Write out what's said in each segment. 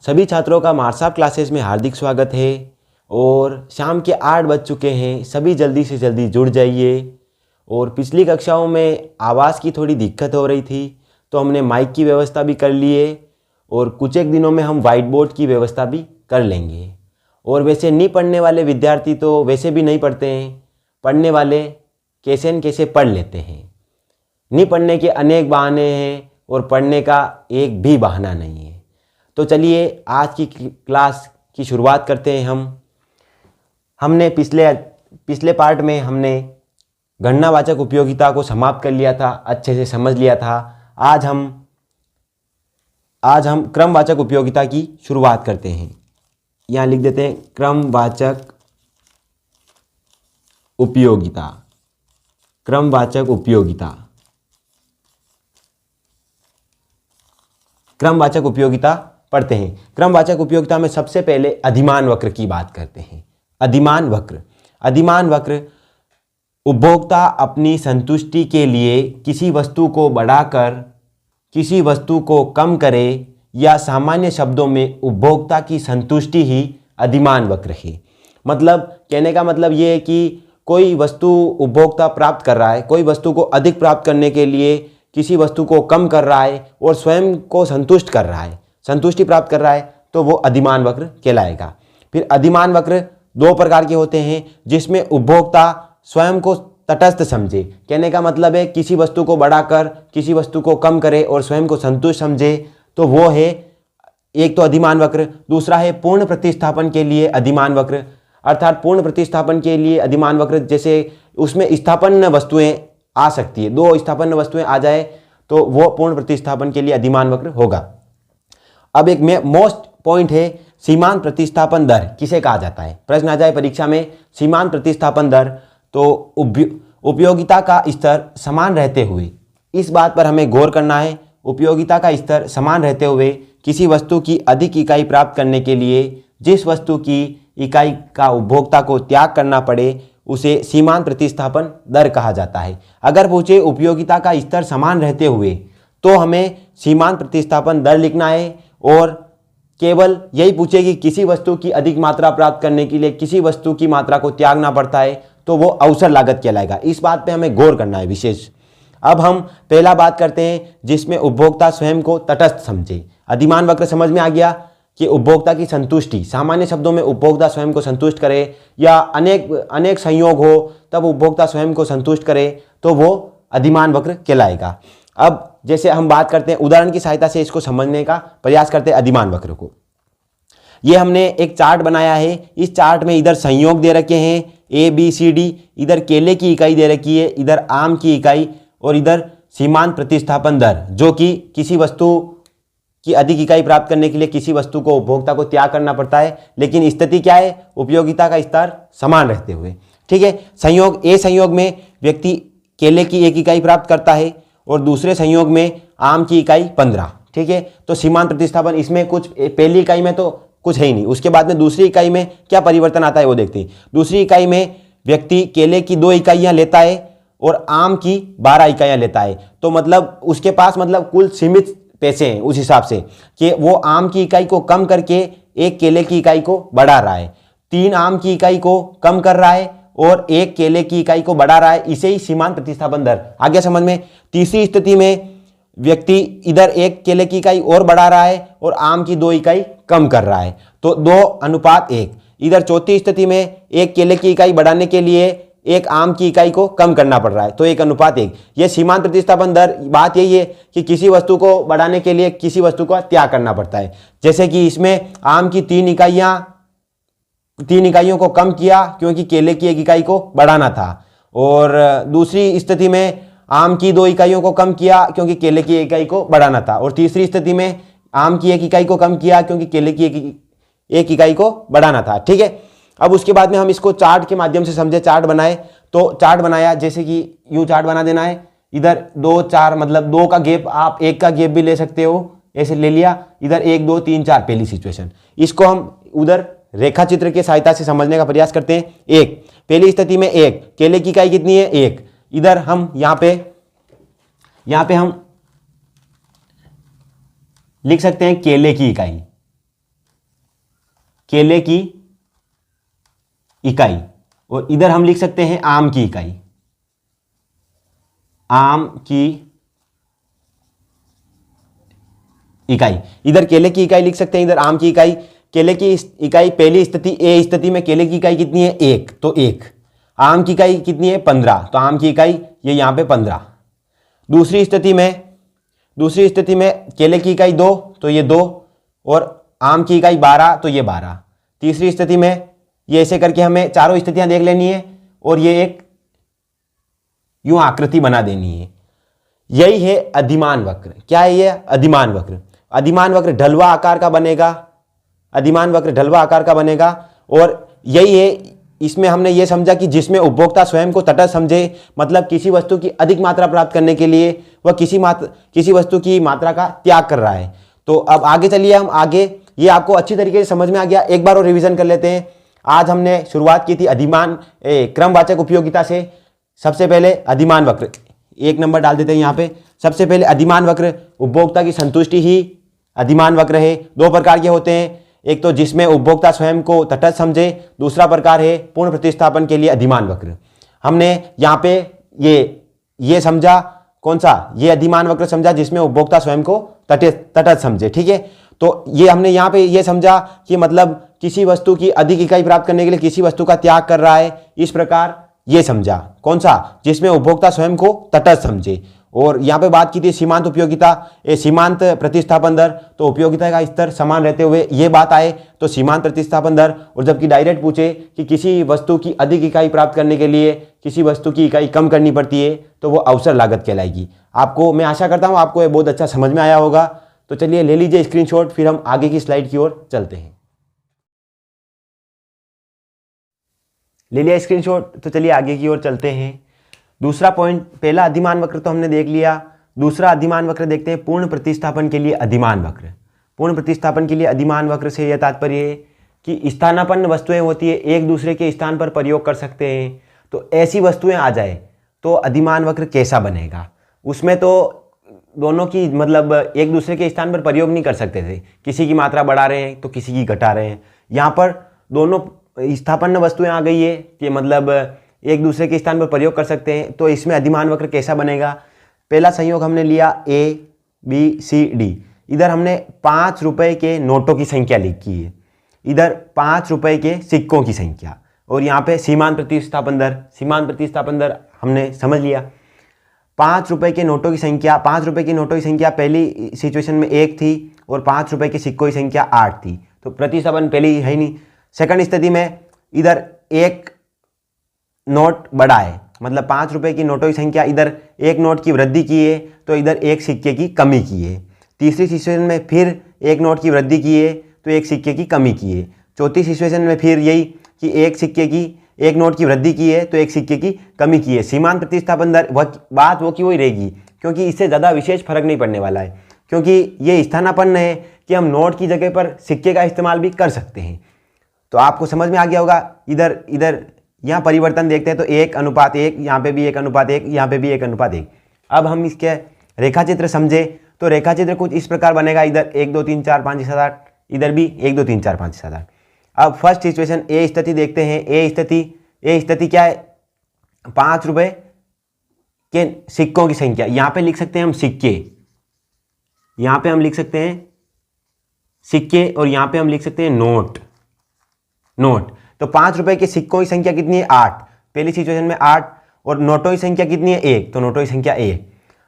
सभी छात्रों का मार्साप क्लासेस में हार्दिक स्वागत है। और शाम के 8 बज चुके हैं, सभी जल्दी से जल्दी जुड़ जाइए। और पिछली कक्षाओं में आवाज़ की थोड़ी दिक्कत हो रही थी, तो हमने माइक की व्यवस्था भी कर ली है और कुछ एक दिनों में हम वाइट बोर्ड की व्यवस्था भी कर लेंगे। और वैसे नहीं पढ़ने वाले विद्यार्थी तो वैसे भी नहीं पढ़ते हैं, पढ़ने वाले कैसे न कैसे पढ़ लेते हैं। नहीं पढ़ने के अनेक बहाने हैं और पढ़ने का एक भी बहाना नहीं है। तो चलिए आज की क्लास की शुरुआत करते हैं। हमने पिछले पार्ट में हमने गणनावाचक उपयोगिता को समाप्त कर लिया था, अच्छे से समझ लिया था। आज हम क्रमवाचक उपयोगिता की शुरुआत करते हैं। यहाँ लिख देते हैं क्रमवाचक उपयोगिता। क्रमवाचक उपयोगिता, क्रमवाचक उपयोगिता पढ़ते हैं। क्रमवाचक उपयोगिता में सबसे पहले अधिमान वक्र की बात करते हैं। अधिमान वक्र, अधिमान वक्र उपभोक्ता अपनी संतुष्टि के लिए किसी वस्तु को बढ़ाकर किसी वस्तु को कम करे, या सामान्य शब्दों में उपभोक्ता की संतुष्टि ही अधिमान वक्र है। मतलब कहने का मतलब ये है कि कोई वस्तु उपभोक्ता प्राप्त कर रहा है, कोई वस्तु को अधिक प्राप्त करने के लिए किसी वस्तु को कम कर रहा है और स्वयं को संतुष्ट कर रहा है, संतुष्टि प्राप्त कर रहा है, तो वो अधिमान वक्र कहलाएगा। फिर अधिमान वक्र दो प्रकार के होते हैं, जिसमें उपभोक्ता स्वयं को तटस्थ समझे। कहने का मतलब है किसी वस्तु को बढ़ाकर किसी वस्तु को कम करे और स्वयं को संतुष्ट समझे, तो वो है एक तो अधिमान वक्र। दूसरा है पूर्ण प्रतिस्थापन के लिए अधिमान वक्र, अर्थात पूर्ण प्रतिस्थापन के लिए अधिमान वक्र जैसे उसमें स्थापन्न वस्तुएं आ सकती है, दो स्थापन्न वस्तुएं आ जाए तो वो पूर्ण प्रतिस्थापन के लिए अधिमान वक्र होगा। अब एक मोस्ट पॉइंट है, सीमांत प्रतिस्थापन दर किसे कहा जाता है। प्रश्न आ जाए परीक्षा में सीमांत प्रतिस्थापन दर, तो उपयोगिता का स्तर समान रहते हुए, इस बात पर हमें गौर करना है, उपयोगिता का स्तर समान रहते हुए किसी वस्तु की अधिक इकाई प्राप्त करने के लिए जिस वस्तु की इकाई का उपभोक्ता को त्याग करना पड़े उसे सीमांत प्रतिस्थापन दर कहा जाता है। अगर पूछे उपयोगिता का स्तर समान रहते हुए, तो हमें सीमांत प्रतिस्थापन दर लिखना है। और केवल यही पूछे कि किसी वस्तु की अधिक मात्रा प्राप्त करने के लिए किसी वस्तु की मात्रा को त्यागना पड़ता है, तो वो अवसर लागत कहलाएगा। इस बात पे हमें गौर करना है विशेष। अब हम पहला बात करते हैं जिसमें उपभोक्ता स्वयं को तटस्थ समझे। अधिमान वक्र समझ में आ गया कि उपभोक्ता की संतुष्टि, सामान्य शब्दों में उपभोक्ता स्वयं को संतुष्ट करे, या अनेक संयोग हो तब उपभोक्ता स्वयं को संतुष्ट करे, तो वो अधिमान वक्र कहलाएगा। अब जैसे हम बात करते हैं, उदाहरण की सहायता से इसको समझने का प्रयास करते हैं अधिमान वक्र को। ये हमने एक चार्ट बनाया है। इस चार्ट में इधर संयोग दे रखे हैं ABCD, इधर केले की इकाई दे रखी है, इधर आम की इकाई, और इधर सीमांत प्रतिस्थापन दर, जो कि किसी वस्तु की अधिक इकाई प्राप्त करने के लिए किसी वस्तु को उपभोक्ता को त्याग करना पड़ता है। लेकिन स्थिति क्या है, उपयोगिता का स्तर समान रहते हुए। ठीक है, संयोग A संयोग में व्यक्ति केले की 1 इकाई प्राप्त करता है और दूसरे संयोग में आम की इकाई 15। ठीक है, तो सीमांत प्रतिस्थापन इसमें कुछ, पहली इकाई में तो कुछ है ही नहीं, उसके बाद में दूसरी इकाई में क्या परिवर्तन आता है वो देखते हैं। दूसरी इकाई में व्यक्ति केले की 2 इकाइयां लेता है और आम की 12 इकाइयां लेता है, तो मतलब उसके पास मतलब कुल सीमित पैसे हैं उस हिसाब से कि वो आम की इकाई को कम करके एक केले की इकाई को बढ़ा रहा है, 3 आम की इकाई को कम कर रहा है और 1 केले की इकाई को बढ़ा रहा है। इसे ही सीमांत प्रतिस्थापन दर आ गया समझ में। तीसरी स्थिति में व्यक्ति इधर 1 केले की इकाई और बढ़ा रहा है और आम की 2 इकाई कम कर रहा है, तो 2:1। इधर चौथी स्थिति में 1 केले की इकाई बढ़ाने के लिए 1 आम की इकाई को कम करना पड़ रहा है, तो 1:1। यह सीमांत प्रतिस्थापन दर, बात यही है कि किसी वस्तु को बढ़ाने के लिए किसी वस्तु का त्याग करना पड़ता है। जैसे कि इसमें आम की 3 इकाइयों को कम किया क्योंकि केले की 1 इकाई को बढ़ाना था, और दूसरी स्थिति में आम की 2 इकाइयों को कम किया क्योंकि केले की 1 इकाई को बढ़ाना था, और तीसरी स्थिति में आम की 1 इकाई को कम किया क्योंकि केले की 1 इकाई को बढ़ाना था। ठीक है, अब उसके बाद में हम इसको चार्ट के माध्यम से समझे, चार्ट बनाए। तो चार्ट बनाया, जैसे कि यूं चार्ट बना देना है, इधर 2 4 मतलब 2 का गैप, आप 1 का गैप भी ले सकते हो, ऐसे ले लिया। इधर 1 2 3 4 पहली सिचुएशन, इसको हम उधर रेखा चित्र की सहायता से समझने का प्रयास करते हैं। 1 पहली स्थिति में 1 केले की इकाई कितनी है, 1। इधर हम यहाँ पे हम लिख सकते हैं केले की इकाई, केले की इकाई, और इधर हम लिख सकते हैं आम की इकाई, आम की इकाई। इधर केले की इकाई लिख सकते हैं, इधर आम की इकाई। केले की इकाई पहली स्थिति ए स्थिति में केले की इकाई कितनी है 1, तो 1। आम की इकाई कितनी है 15, तो आम की इकाई ये यहां पे 15। दूसरी स्थिति में केले की इकाई 2, तो ये 2, और आम की इकाई 12, तो ये 12। तीसरी स्थिति में ये ऐसे करके हमें चारों स्थितियां देख लेनी है और ये एक यूं आकृति बना देनी है। यही है अधिमान वक्र। क्या है ये अधिमान वक्र? अधिमान वक्र ढलवा आकार का बनेगा, अधिमान वक्र ढलवा आकार का बनेगा। और यही है, इसमें हमने ये समझा कि जिसमें उपभोक्ता स्वयं को तटस्थ समझे, मतलब किसी वस्तु की अधिक मात्रा प्राप्त करने के लिए वह किसी वस्तु की मात्रा का त्याग कर रहा है। तो अब आगे चलिए, हम आगे, ये आपको अच्छी तरीके से समझ में आ गया, एक बार और रिवीजन कर लेते हैं। आज हमने शुरुआत की थी क्रमवाचक उपयोगिता से। सबसे पहले अधिमान वक्र, 1 नंबर डाल देते हैं यहाँ पे। सबसे पहले अधिमान वक्र, उपभोक्ता की संतुष्टि ही अधिमान वक्र है। 2 प्रकार के होते हैं, एक तो जिसमें उपभोक्ता स्वयं को तटस्थ समझे, दूसरा प्रकार है पूर्ण प्रतिस्थापन के लिए अधिमान वक्र। हमने यहाँ पे ये समझा, कौन सा? ये अधिमान वक्र समझा जिसमें उपभोक्ता स्वयं को तटस्थ समझे, ठीक है। तो ये हमने यहाँ पे ये समझा कि मतलब किसी वस्तु की अधिक इकाई प्राप्त करने के लिए किसी वस्तु का त्याग कर रहा है, इस प्रकार ये समझा, कौन सा? जिसमें उपभोक्ता स्वयं को तटस्थ समझे। और यहाँ पे बात की थी सीमांत उपयोगिता, सीमांत प्रतिस्थापन दर, तो उपयोगिता का स्तर समान रहते हुए ये बात आए तो सीमांत प्रतिस्थापन दर। और जबकि डायरेक्ट पूछे कि किसी वस्तु की अधिक इकाई प्राप्त करने के लिए किसी वस्तु की इकाई कम करनी पड़ती है, तो वो अवसर लागत कहलाएगी। आपको, मैं आशा करता हूँ आपको ये बहुत अच्छा समझ में आया होगा। तो चलिए ले लीजिए स्क्रीनशॉट, फिर हम आगे की स्लाइड की ओर चलते हैं। ले लिया स्क्रीनशॉट, तो चलिए आगे की ओर चलते हैं। दूसरा पॉइंट, पहला अधिमान वक्र तो हमने देख लिया, दूसरा अधिमान वक्र देखते हैं पूर्ण प्रतिस्थापन के लिए अधिमान वक्र। पूर्ण प्रतिस्थापन के लिए अधिमान वक्र से यह तात्पर्य है कि स्थानापन्न वस्तुएं होती है, एक दूसरे के स्थान पर प्रयोग कर सकते हैं। तो ऐसी वस्तुएं आ जाए तो अधिमान वक्र कैसा बनेगा? उसमें तो दोनों की मतलब एक दूसरे के स्थान पर प्रयोग नहीं कर सकते थे, किसी की मात्रा बढ़ा रहे हैं तो किसी की घटा रहे हैं। यहाँ पर दोनों स्थापन्न वस्तुएं आ गई है कि मतलब एक दूसरे के स्थान पर प्रयोग कर सकते हैं। तो इसमें अधिमान वक्र कैसा बनेगा? पहला संयोग हमने लिया A, B, C, D। इधर हमने 5 रुपए के नोटों की संख्या लिखी है, इधर 5 रुपए के सिक्कों की संख्या, और यहाँ पे सीमांत प्रतिस्थापन दर। सीमांत प्रतिस्थापन दर हमने समझ लिया। 5 रुपए के नोटों की संख्या, 5 रुपए की नोटों की संख्या पहली सिचुएशन में 1 थी और 5 रुपए के सिक्कों की संख्या 8 थी, तो प्रतिस्थापन पहली है ही नहीं। सेकंड स्थिति में इधर एक नोट बढ़ा है, मतलब 5 रुपए की नोटों की संख्या, इधर एक नोट की वृद्धि की है तो इधर एक सिक्के की कमी की है। तीसरी सिचुएशन में फिर एक नोट की वृद्धि की है तो एक सिक्के की कमी की है। चौथी सिचुएशन में फिर यही कि एक नोट की वृद्धि की है तो एक सिक्के की कमी की है। सीमांत प्रतिस्थापन दर बात वो की वही रहेगी, क्योंकि इससे ज़्यादा विशेष फर्क नहीं पड़ने वाला है, क्योंकि ये स्थानापन्न है कि हम नोट की जगह पर सिक्के का इस्तेमाल भी कर सकते हैं। तो आपको समझ में आ गया होगा। इधर यहाँ परिवर्तन देखते हैं तो 1:1, यहाँ पे भी 1:1, यहाँ पे भी 1:1। अब हम इसके रेखाचित्र समझे तो रेखाचित्र कुछ इस प्रकार बनेगा। इधर 1 2 3 4 5 6 7 8, इधर भी 1 2 3 4 5 6 7 8। अब फर्स्ट सिचुएशन ए स्थिति देखते हैं। ए स्थिति क्या है? 5 रुपए के सिक्कों की संख्या, यहाँ पे लिख सकते हैं हम सिक्के, यहाँ पे हम लिख सकते हैं सिक्के, और यहाँ पे हम लिख सकते हैं नोट। तो 5 रुपए के सिक्कों की संख्या कितनी है? 8। पहली सिचुएशन में 8, और नोटों की संख्या कितनी है? 1, तो नोटों की संख्या 1।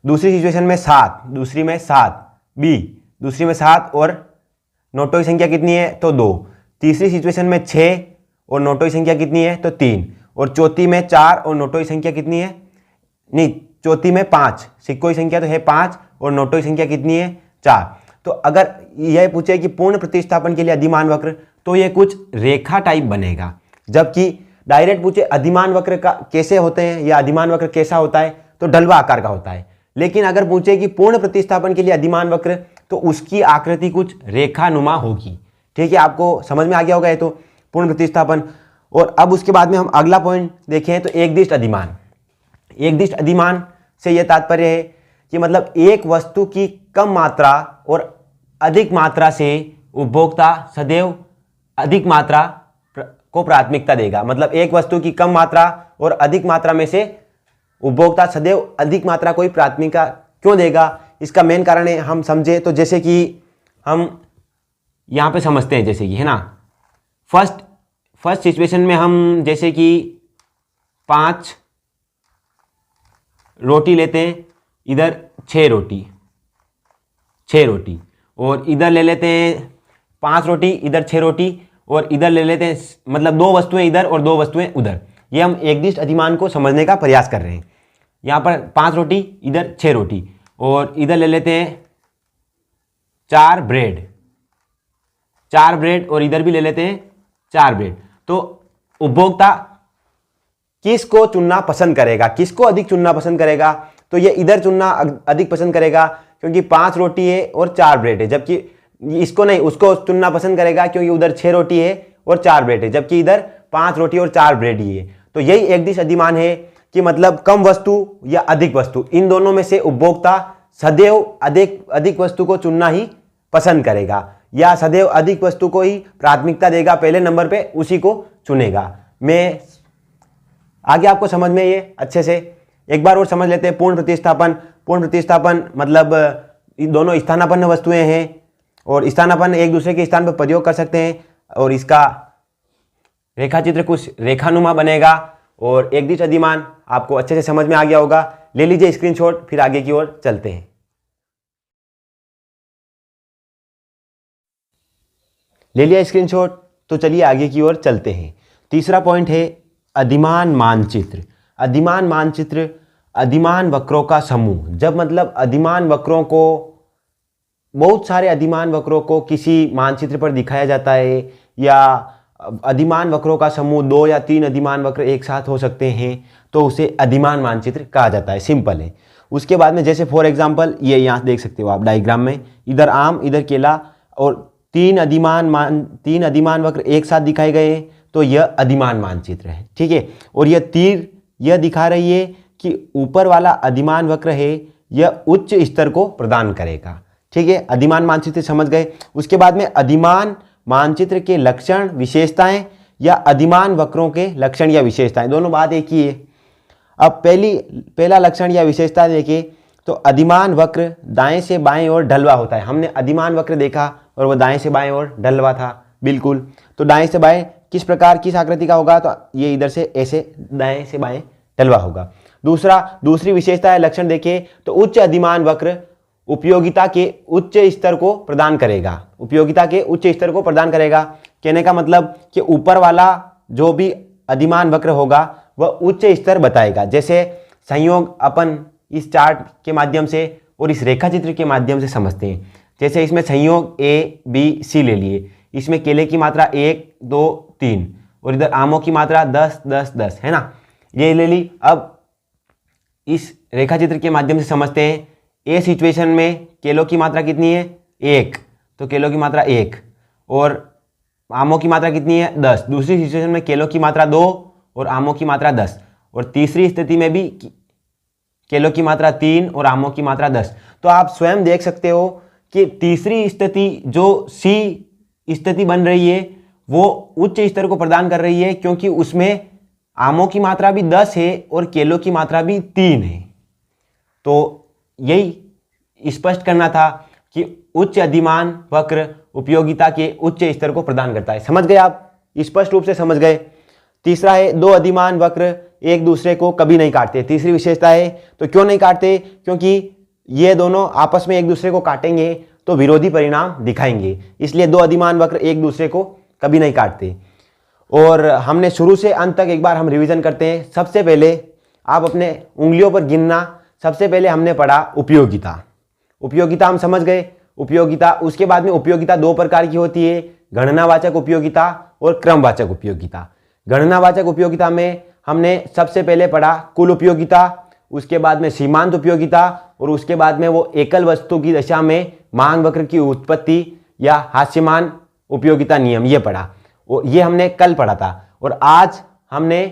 दूसरी सिचुएशन में 7, दूसरी में 7, बी दूसरी में 7, और नोटों की संख्या कितनी है? तो 2। तीसरी सिचुएशन में 6 और नोटों की संख्या कितनी है? तो 3। और चौथी में 4 और नोटों की संख्या कितनी है? नहीं, चौथी में 5, सिक्कों की संख्या तो है 5 और नोटों की संख्या कितनी है? 4। तो अगर यह पूछे कि पूर्ण प्रतिस्थापन के लिए अधिमान वक्र, तो ये कुछ रेखा टाइप बनेगा। जबकि डायरेक्ट पूछे अधिमान वक्र का कैसे होते हैं या अधिमान वक्र कैसा होता है, तो ढलवा आकार का होता है। लेकिन अगर पूछे कि पूर्ण प्रतिस्थापन के लिए अधिमान वक्र, तो उसकी आकृति कुछ रेखानुमा होगी। ठीक है, आपको समझ में आ गया होगा ये तो पूर्ण प्रतिस्थापन। और अब उसके बाद में हम अगला पॉइंट देखें तो एकदिष्ट अधिमान। एकदिष्ट अधिमान से यह तात्पर्य है कि मतलब एक वस्तु की कम मात्रा और अधिक मात्रा से उपभोक्ता सदैव अधिक मात्रा को प्राथमिकता देगा। मतलब एक वस्तु की कम मात्रा और अधिक मात्रा में से उपभोक्ता सदैव अधिक मात्रा को ही प्राथमिकता क्यों देगा, इसका मेन कारण है हम समझे तो, जैसे कि हम यहाँ पे समझते हैं, जैसे कि है ना, फर्स्ट सिचुएशन में हम जैसे कि 5 रोटी लेते हैं, इधर 6 रोटी और इधर ले लेते हैं 5 रोटी, इधर 6 रोटी और इधर ले लेते हैं, मतलब 2 वस्तुएं इधर और 2 वस्तुएं उधर। ये हम एकदिष्ट अधिमान को समझने का प्रयास कर रहे हैं। यहाँ पर 5 रोटी, इधर 6 रोटी और इधर ले लेते हैं 4 ब्रेड और इधर भी ले लेते हैं 4 ब्रेड। तो उपभोक्ता किसको चुनना पसंद करेगा, किसको अधिक चुनना पसंद करेगा, तो ये इधर चुनना अधिक पसंद करेगा क्योंकि 5 रोटी है और 4 ब्रेड है, जबकि इसको नहीं, उसको चुनना पसंद करेगा क्योंकि उधर 6 रोटी है और 4 ब्रेड है, जबकि इधर 5 रोटी और 4 ब्रेड ही है। तो यही एकदिश अधिमान है कि मतलब कम वस्तु या अधिक वस्तु, इन दोनों में से उपभोक्ता सदैव अधिक वस्तु को चुनना ही पसंद करेगा या सदैव अधिक वस्तु को ही प्राथमिकता देगा, पहले नंबर पे उसी को चुनेगा। मैं आगे आपको समझ में ये अच्छे से एक बार और समझ लेते हैं। पूर्ण प्रतिस्थापन मतलब दोनों स्थानापन्न वस्तुएं हैं और स्थानापन्न एक दूसरे के स्थान पर प्रयोग कर सकते हैं और इसका रेखाचित्र कुछ रेखानुमा बनेगा और एकदिश अधिमान आपको अच्छे से समझ में आ गया होगा। ले लीजिए स्क्रीनशॉट, फिर आगे की ओर चलते हैं। ले लिया स्क्रीनशॉट, तो चलिए आगे की ओर चलते हैं। तीसरा पॉइंट है अधिमान मानचित्र। अधिमान मानचित्र अधिमान वक्रों का समूह। जब मतलब अधिमान वक्रों को, बहुत सारे अधिमान वक्रों को किसी मानचित्र पर दिखाया जाता है या अधिमान वक्रों का समूह 2 या 3 अधिमान वक्र एक साथ हो सकते हैं, तो उसे अधिमान मानचित्र कहा जाता है। सिंपल है। उसके बाद में जैसे फॉर एग्जांपल ये यहाँ देख सकते हो आप डायग्राम में, इधर आम, इधर केला और 3 अधिमान वक्र एक साथ दिखाए गए हैं, तो यह अधिमान मानचित्र है। ठीक है। और यह तीर यह दिखा रही है कि ऊपर वाला अधिमान वक्र है यह उच्च स्तर को प्रदान करेगा। ठीक है। अधिमान मानचित्र समझ गए। उसके बाद में अधिमान मानचित्र के लक्षण विशेषताएं या अधिमान वक्रों के लक्षण या विशेषताएं, दोनों बात एक ही है। अब पहला लक्षण या विशेषता देखें तो अधिमान वक्र दाएं से बाएं ओर ढलवा होता है। हमने अधिमान वक्र देखा और वह दाएं से बाएं ओर ढलवा था, बिल्कुल। तो दाएं से बाएं किस प्रकार, किस आकृति का होगा, तो ये इधर से ऐसे दाएं से बाएं ढलवा होगा। दूसरी विशेषता है लक्षण देखें तो उच्च अधिमान वक्र उपयोगिता के उच्च स्तर को प्रदान करेगा। उपयोगिता के उच्च स्तर को प्रदान करेगा कहने का मतलब कि ऊपर वाला जो भी अधिमान वक्र होगा वह उच्च स्तर बताएगा। जैसे संयोग अपन इस चार्ट के माध्यम से और इस रेखाचित्र के माध्यम से समझते हैं। जैसे इसमें संयोग ABC ले लिए, इसमें केले की मात्रा 1, 2, 3 और इधर आमों की मात्रा 10, 10, 10 है ना, ये ले ली। अब इस रेखाचित्र के माध्यम से समझते हैं। ए सिचुएशन में केलों की मात्रा कितनी है, 1, तो केलों की मात्रा 1 और आमों की मात्रा कितनी है, 10। दूसरी सिचुएशन में केलों की मात्रा 2 और आमों की मात्रा 10 और तीसरी स्थिति में भी केलों की मात्रा 3 और आमों की मात्रा 10। तो आप स्वयं देख सकते हो कि तीसरी स्थिति जो सी स्थिति बन रही है वो उच्च स्तर को प्रदान कर रही है क्योंकि उसमें आमों की मात्रा भी 10 है और केलों की मात्रा भी 3 है। तो यही स्पष्ट करना था कि उच्च अधिमान वक्र उपयोगिता के उच्च स्तर को प्रदान करता है। समझ गए आप, स्पष्ट रूप से समझ गए। तीसरा है 2 अधिमान वक्र एक दूसरे को कभी नहीं काटते। तीसरी विशेषता है, तो क्यों नहीं काटते, क्योंकि ये दोनों आपस में एक दूसरे को काटेंगे तो विरोधी परिणाम दिखाएंगे, इसलिए 2 अधिमान वक्र एक दूसरे को कभी नहीं काटते। और हमने शुरू से अंत तक एक बार हम रिवीजन करते हैं। सबसे पहले आप अपने उंगलियों पर गिनना। सबसे पहले हमने पढ़ा उपयोगिता हम समझ गए। उपयोगिता, उसके बाद में उपयोगिता 2 प्रकार की होती है, गणनावाचक उपयोगिता और क्रमवाचक उपयोगिता। गणनावाचक उपयोगिता में हमने सबसे पहले पढ़ा कुल उपयोगिता, उसके बाद में सीमांत उपयोगिता और उसके बाद में वो एकल वस्तु की दशा में मांग वक्र की उत्पत्ति या हास्यमान उपयोगिता नियम, ये पढ़ा और ये हमने कल पढ़ा था। और आज हमने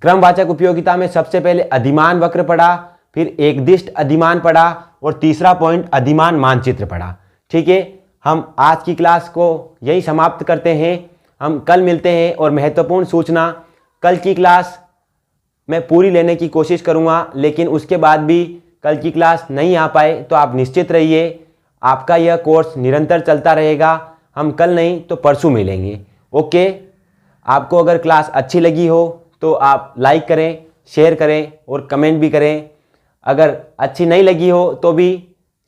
क्रमवाचक उपयोगिता में सबसे पहले अधिमान वक्र पढ़ा, फिर एकदिष्ट अधिमान पढ़ा और तीसरा पॉइंट अधिमान मानचित्र पढ़ा। ठीक है। हम आज की क्लास को यही समाप्त करते हैं। हम कल मिलते हैं और महत्वपूर्ण सूचना, कल की क्लास मैं पूरी लेने की कोशिश करूँगा, लेकिन उसके बाद भी कल की क्लास नहीं आ पाए तो आप निश्चित रहिए, आपका यह कोर्स निरंतर चलता रहेगा। हम कल नहीं तो परसों मिलेंगे। ओके, आपको अगर क्लास अच्छी लगी हो तो आप लाइक करें, शेयर करें और कमेंट भी करें। अगर अच्छी नहीं लगी हो तो भी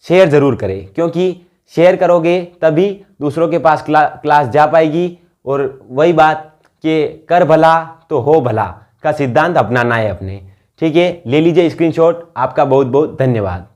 शेयर ज़रूर करें, क्योंकि शेयर करोगे तभी दूसरों के पास क्लास जा पाएगी। और वही बात कि कर भला तो हो भला का सिद्धांत अपनाना है अपने। ठीक है, ले लीजिए स्क्रीनशॉट। आपका बहुत बहुत धन्यवाद।